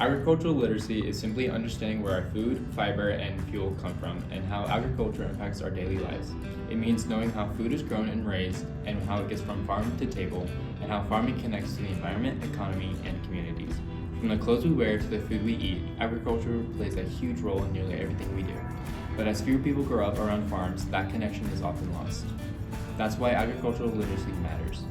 Agricultural literacy is simply understanding where our food, fiber, and fuel come from and how agriculture impacts our daily lives. It means knowing how food is grown and raised and how it gets from farm to table and how farming connects to the environment, economy, and communities. From the clothes we wear to the food we eat, agriculture plays a huge role in nearly everything we do. But as fewer people grow up around farms, that connection is often lost. That's why agricultural literacy matters.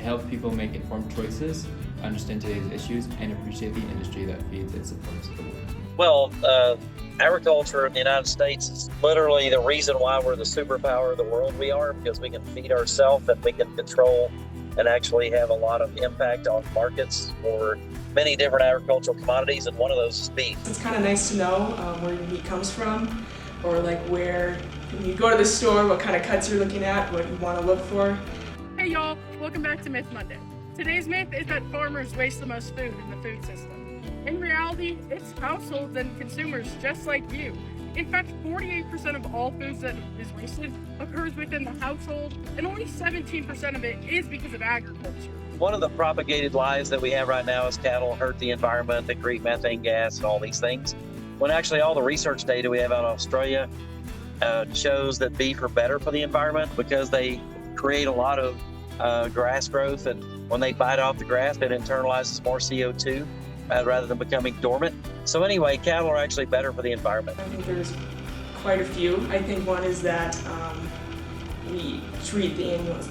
It helps people make informed choices, understand today's issues, and appreciate the industry that feeds and supports the world. Well, agriculture in the United States is literally the reason why we're the superpower of the world we are, because we can feed ourselves and we can control and actually have a lot of impact on markets for many different agricultural commodities, and one of those is beef. It's kind of nice to know where your meat comes from, or like where, when you go to the store, what kind of cuts you're looking at, what you want to look for. Hey y'all, welcome back to Myth Monday. Today's myth is that farmers waste the most food in the food system. In reality, it's households and consumers just like you. In fact, 48% of all food that is wasted occurs within the household, and only 17% of it is because of agriculture. One of the propagated lies that we have right now is cattle hurt the environment, they create methane gas and all these things. When actually all the research data we have out of Australia shows that beef are better for the environment because they create a lot of grass growth, and when they bite off the grass, it internalizes more CO2 rather than becoming dormant. So anyway, cattle are actually better for the environment. I think there's quite a few. I think one is that we treat the animals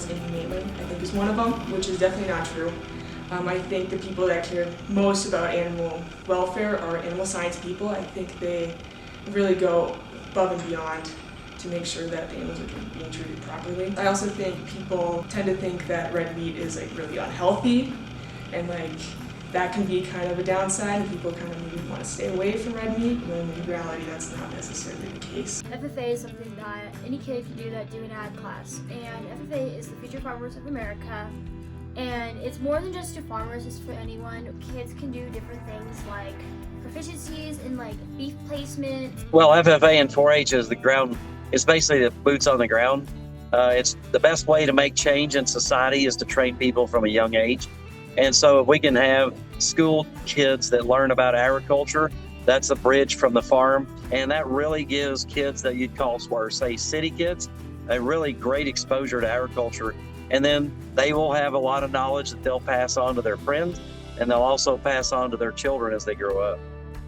inhumanely, I think is one of them, which is definitely not true. I think the people that care most about animal welfare are animal science people. I think they really go above and beyond to make sure that the animals are being treated properly. I also think people tend to think that red meat is like really unhealthy, and like that can be kind of a downside, and people kind of maybe want to stay away from red meat, when in reality that's not necessarily the case. FFA is something that any kid can do that do in ag class, and FFA is the Future Farmers of America, and it's more than just to farmers, it's for anyone. Kids can do different things like proficiencies in like beef placement. Well, FFA and 4-H is the ground. It's basically the boots on the ground. It's the best way to make change in society is to train people from a young age. And so if we can have school kids that learn about agriculture, that's a bridge from the farm. And that really gives kids that you'd call, say, city kids, a really great exposure to agriculture. And then they will have a lot of knowledge that they'll pass on to their friends, and they'll also pass on to their children as they grow up.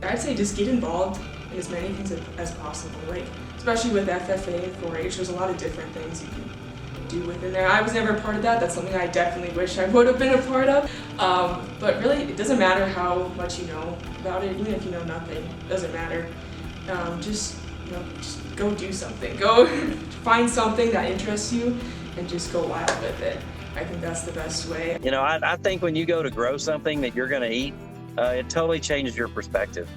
I'd say just get involved in as many things as possible, like especially with FFA and 4-H, there's a lot of different things you can do within there. I was never a part of that. That's something I definitely wish I would have been a part of. But really, it doesn't matter how much you know about it, even if you know nothing, it doesn't matter. Just go do something. Go find something that interests you and just go wild with it. I think that's the best way. I think when you go to grow something that you're going to eat, it totally changes your perspective.